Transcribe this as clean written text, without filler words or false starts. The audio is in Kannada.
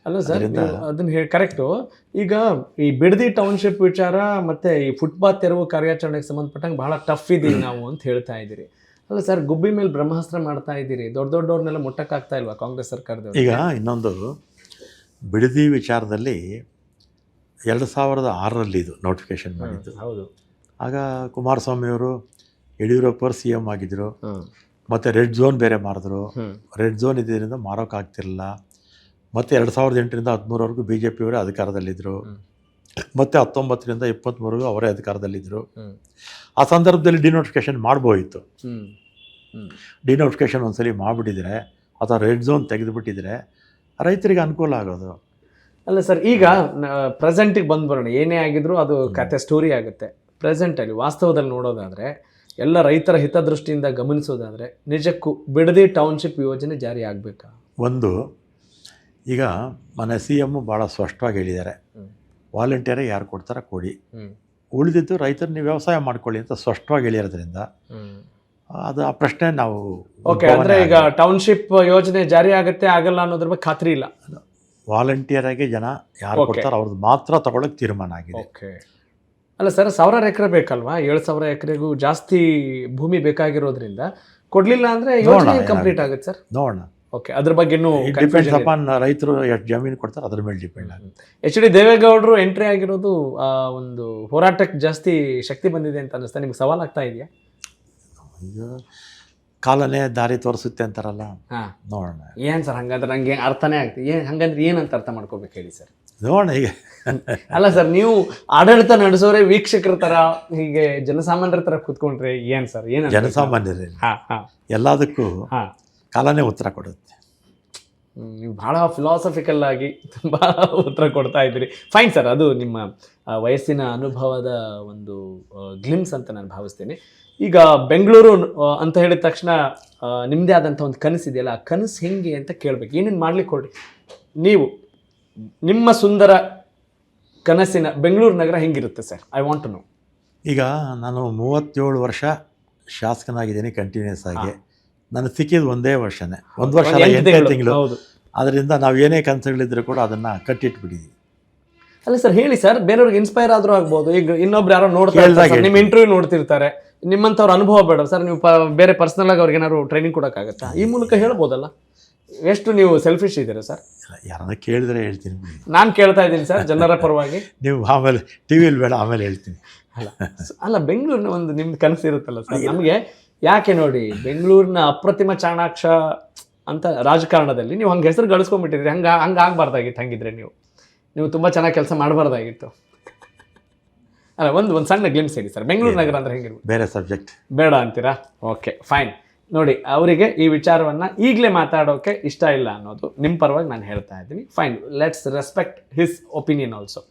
ಅಲ್ಲ ಸರ್, ಅದನ್ನ ಕರೆಕ್ಟು. ಈಗ ಈ ಬಿಡದಿ ಟೌನ್ಶಿಪ್ ವಿಚಾರ ಮತ್ತೆ ಈ ಫುಟ್ಪಾತ್ ತೆರವು ಕಾರ್ಯಾಚರಣೆಗೆ ಸಂಬಂಧಪಟ್ಟಂಗೆ ಬಹಳ ಟಫ್ ಇದೀವಿ ನಾವು ಅಂತ ಹೇಳ್ತಾ ಇದ್ದೀರಿ. ಅಲ್ಲ ಸರ್, ಗುಬ್ಬಿ ಮೇಲೆ ಬ್ರಹ್ಮಾಸ್ತ್ರ ಮಾಡ್ತಾ ಇದ್ದೀರಿ, ದೊಡ್ಡವ್ರನ್ನೆಲ್ಲ ಮುಟ್ಟಕ್ಕಾಗ್ತಾ ಇಲ್ವಾ ಕಾಂಗ್ರೆಸ್ ಸರ್ಕಾರದವ್ರು? ಈಗ ಇನ್ನೊಂದು ಬಿಡದಿ ವಿಚಾರದಲ್ಲಿ 2006ರಲ್ಲಿ ಇದು ನೋಟಿಫಿಕೇಶನ್ ಮಾಡಿದ್ದು. ಹೌದು. ಆಗ ಕುಮಾರಸ್ವಾಮಿಯವರು ಯಡಿಯೂರಪ್ಪರು ಸಿ ಎಮ್ ಆಗಿದ್ದರು. ಮತ್ತು ರೆಡ್ ಝೋನ್ ಬೇರೆ ಮಾಡಿದ್ರು. ರೆಡ್ ಝೋನ್ ಇದರಿಂದ ಮಾರೋಕ್ಕಾಗ್ತಿರಲಿಲ್ಲ. ಮತ್ತು 2008ರಿಂದ 2013ವರೆಗೂ ಬಿ ಜೆ ಪಿಯವರೇ ಅಧಿಕಾರದಲ್ಲಿದ್ದರು. ಮತ್ತು 19ರಿಂದ 23ವರೆಗೂ ಅವರೇ ಅಧಿಕಾರದಲ್ಲಿದ್ದರು. ಆ ಸಂದರ್ಭದಲ್ಲಿ ಡಿನೋಟಿಫಿಕೇಶನ್ ಮಾಡ್ಬೋಯಿತ್ತು. ಡಿನೋಟಿಫಿಕೇಶನ್ ಒಂದ್ಸಲಿ ಮಾಡಿಬಿಟ್ಟಿದ್ರೆ ಅಥವಾ ರೆಡ್ ಝೋನ್ ತೆಗೆದುಬಿಟ್ಟಿದ್ರೆ ರೈತರಿಗೆ ಅನುಕೂಲ ಆಗೋದು. ಅಲ್ಲ ಸರ್, ಈಗ ಪ್ರೆಸೆಂಟಿಗೆ ಬಂದ್ಬರೋಣ. ಏನೇ ಆಗಿದ್ರು ಅದು ಕತೆ ಸ್ಟೋರಿ ಆಗುತ್ತೆ. ಪ್ರೆಸೆಂಟಲ್ಲಿ ವಾಸ್ತವದಲ್ಲಿ ನೋಡೋದಾದರೆ, ಎಲ್ಲ ರೈತರ ಹಿತದೃಷ್ಟಿಯಿಂದ ಗಮನಿಸೋದಾದರೆ ನಿಜಕ್ಕೂ ಬಿಡದಿ ಟೌನ್ಶಿಪ್ ಯೋಜನೆ ಜಾರಿ ಆಗಬೇಕಾ? ಒಂದು, ಈಗ ಮನೆ ಸಿ ಎಮ್ಮು ಭಾಳ ಸ್ಪಷ್ಟವಾಗಿ ಹೇಳಿದ್ದಾರೆ, ವಾಲಂಟಿಯರೇ ಯಾರು ಕೊಡ್ತಾರ ಕೊಡಿ, ಉಳಿದಿದ್ದು ರೈತರು ನೀವು ವ್ಯವಸಾಯ ಮಾಡ್ಕೊಳ್ಳಿ ಅಂತ ಸ್ಪಷ್ಟವಾಗಿ ಹೇಳಿರೋದ್ರಿಂದ ಅದು ಆ ಪ್ರಶ್ನೆ ನಾವು ಓಕೆ. ಅಂದರೆ ಈಗ ಟೌನ್ಶಿಪ್ ಯೋಜನೆ ಜಾರಿ ಆಗುತ್ತೆ ಆಗಲ್ಲ ಅನ್ನೋದ್ರ ಬಗ್ಗೆ ಖಾತ್ರಿ ಇಲ್ಲ. ವಾಲಂಟಿಯರಾಗಿ ಜನ ಯಾರು ಕೊಡ್ತಾರೋ ಅವ್ರದ್ದು ಮಾತ್ರ ತಗೊಳ್ಳೋಕೆ ತೀರ್ಮಾನ ಆಗಿದೆ. ಓಕೆ. ಅಲ್ಲ ಸರ್, 1000 ಎಕರೆ ಬೇಕಲ್ವಾ? 7000 ಎಕರೆಗೂ ಜಾಸ್ತಿ ಭೂಮಿ ಬೇಕಾಗಿರೋದ್ರಿಂದ ಕೊಡಲಿಲ್ಲ ಅಂದರೆ ಯೋಜನೆ ಕಂಪ್ಲೀಟ್ ಆಗುತ್ತೆ ಸರ್. ನೋಡೋಣ. ಓಕೆ, ಅದ್ರ ಬಗ್ಗೆ ಡಿಪೆಂಡ್ಸ್ ಅಪಾನ್ ರೈತರು ಎಷ್ಟು ಜಮೀನು ಕೊಡ್ತಾರೆ ಅದ್ರ ಮೇಲೆ ಡಿಪೆಂಡ್ ಆಗುತ್ತೆ. HD ದೇವೇಗೌಡರು ಎಂಟ್ರಿ ಆಗಿರೋದು ಒಂದು ಹೋರಾಟಕ್ಕೆ ಜಾಸ್ತಿ ಶಕ್ತಿ ಬಂದಿದೆ ಅಂತ ಅನ್ನಿಸ್ತಾ ನಿಮ್ಗೆ ಸವಾಲ್ ಆಗ್ತಾ ಇದೆಯಾ? ಕಾಲನೇ ದಾರಿ ತೋರಿಸುತ್ತೆ ಅಂತಾರಲ್ಲ, ನೋಡೋಣ. ಏನು ಸರ್ ಹಂಗಂದ್ರೆ ನಂಗೆ ಅರ್ಥನೇ ಆಗ್ತದೆ. ಹಂಗಂದ್ರೆ ಏನಂತ ಅರ್ಥ ಮಾಡ್ಕೋಬೇಕು ಹೇಳಿ ಸರ್? ನೋಡೋಣ. ಈಗ ಅಲ್ಲ ಸರ್, ನೀವು ಆಡಳಿತ ನಡೆಸೋರೆ ವೀಕ್ಷಕರ ಥರ ಹೀಗೆ ಜನಸಾಮಾನ್ಯರ ಥರ ಕೂತ್ಕೊಂಡ್ರೆ ಏನು ಸರ್? ಏನು ಜನಸಾಮಾನ್ಯರೇ ಎಲ್ಲದಕ್ಕೂ ಕಾಲನೇ ಉತ್ತರ ಕೊಡುತ್ತೆ. ನೀವು ಭಾಳ ಫಿಲಾಸಫಿಕಲ್ ಆಗಿ ತುಂಬ ಉತ್ತರ ಕೊಡ್ತಾ ಇದ್ದೀರಿ. ಫೈನ್ ಸರ್, ಅದು ನಿಮ್ಮ ವಯಸ್ಸಿನ ಅನುಭವದ ಒಂದು ಗ್ಲಿಮ್ಸ್ ಅಂತ ನಾನು ಭಾವಿಸ್ತೀನಿ. ಈಗ ಬೆಂಗಳೂರು ಅಂತ ಹೇಳಿದ ತಕ್ಷಣ ನಿಮ್ಮದೇ ಆದಂಥ ಒಂದು ಕನಸಿದೆಯಲ್ಲ, ಆ ಕನಸು ಹೆಂಗೆ ಅಂತ ಕೇಳಬೇಕು. ಏನೇನು ಮಾಡ್ಲಿಕ್ಕೆ ಹೊರಡಿ ನೀವು? ನಿಮ್ಮ ಸುಂದರ ಕನಸಿನ ಬೆಂಗಳೂರು ನಗರ ಹೆಂಗಿರುತ್ತೆ sir? I want to know. ಈಗ ನಾನು 37 ವರ್ಷ ಶಾಸಕನಾಗಿದ್ದೀನಿ ಕಂಟಿನ್ಯೂಸ್ ಆಗಿ. ನನಗೆ ಸಿಕ್ಕಿದ್ದು ಒಂದೇ ವರ್ಷನೇ, 1 ವರ್ಷ 8 ತಿಂಗಳು. ಅದರಿಂದ ನಾವು ಏನೇ ಕನಸುಗಳಿದ್ರು ಕೂಡ ಅದನ್ನು ಕಟ್ಟಿಟ್ಬಿಟ್ಟಿದ್ದೀವಿ. ಅಲ್ಲ ಸರ್, ಹೇಳಿ ಸರ್, ಬೇರೆಯವ್ರಿಗೆ ಇನ್ಸ್ಪೈರ್ ಆದರೂ ಆಗ್ಬೋದು. ಈಗ ಇನ್ನೊಬ್ರು ಯಾರೋ ನೋಡ್ತಾ ಇರ್ತಾರೆ, ನಿಮ್ಮ ಇಂಟರ್ವ್ಯೂ ನೋಡ್ತಿರ್ತಾರೆ, ನಿಮ್ಮಂಥವ್ರ ಅನುಭವ ಬೇಡ ಸರ್. ನೀವು ಬೇರೆ ಪರ್ಸನಲ್ ಆಗಿ ಅವ್ರಿಗೆ ಏನಾದ್ರು ಟ್ರೈನಿಂಗ್ ಕೊಡೋಕ್ಕಾಗತ್ತಾ? ಈ ಮೂಲಕ ಹೇಳ್ಬೋದಲ್ಲ. ಎಷ್ಟು ನೀವು ಸೆಲ್ಫಿಶ್ ಇದ್ದೀರಾ ಸರ್? ಯಾರನ್ನ ಕೇಳಿದ್ರೆ ಹೇಳ್ತೀನಿ. ನಾನು ಕೇಳ್ತಾ ಇದ್ದೀನಿ ಸರ್ ಜನರ ಪರವಾಗಿ. ನೀವು ಆಮೇಲೆ ಟಿವಿಲಿ ಬೇಡ, ಆಮೇಲೆ ಹೇಳ್ತೀನಿ. ಅಲ್ಲ ಬೆಂಗಳೂರಿನ ಒಂದು ನಿಮ್ದು ಕನಸು ಇರುತ್ತಲ್ಲ ಸರ್. ನಮಗೆ ಯಾಕೆ ನೋಡಿ, ಬೆಂಗಳೂರಿನ ಅಪ್ರತಿಮ ಚಾಣಾಕ್ಷ ಅಂತ ರಾಜಕಾರಣದಲ್ಲಿ ನೀವು ಹಂಗೆ ಹೆಸರು ಗಳಿಸ್ಕೊಂಡ್ಬಿಟ್ಟಿದ್ರಿ. ಹಂಗೆ ಆಗಬಾರ್ದಾಗಿತ್ತು. ಹಂಗಿದ್ರೆ ನೀವು ತುಂಬ ಚೆನ್ನಾಗಿ ಕೆಲಸ ಮಾಡಬಾರ್ದಾಗಿತ್ತು. ಅಲ್ಲ, ಒಂದು ಸಣ್ಣ ಗ್ಲಿಮ್ಸ್ ಹೇಳಿ ಸರ್, ಬೆಂಗಳೂರು ನಗರ ಅಂದರೆ ಹೆಂಗಿರ್ಬೋದು? ಬೇರೆ ಸಬ್ಜೆಕ್ಟ್ ಬೇಡ ಅಂತೀರಾ? Okay, fine. ನೋಡಿ, ಅವರಿಗೆ ಈ ವಿಚಾರವನ್ನು ಈಗಲೇ ಮಾತಾಡೋಕ್ಕೆ ಇಷ್ಟ ಇಲ್ಲ ಅನ್ನೋದು ನಿಮ್ಮ ಪರವಾಗಿ ನಾನು ಹೇಳ್ತಾ ಇದ್ದೀನಿ. Fine, let's respect his opinion also.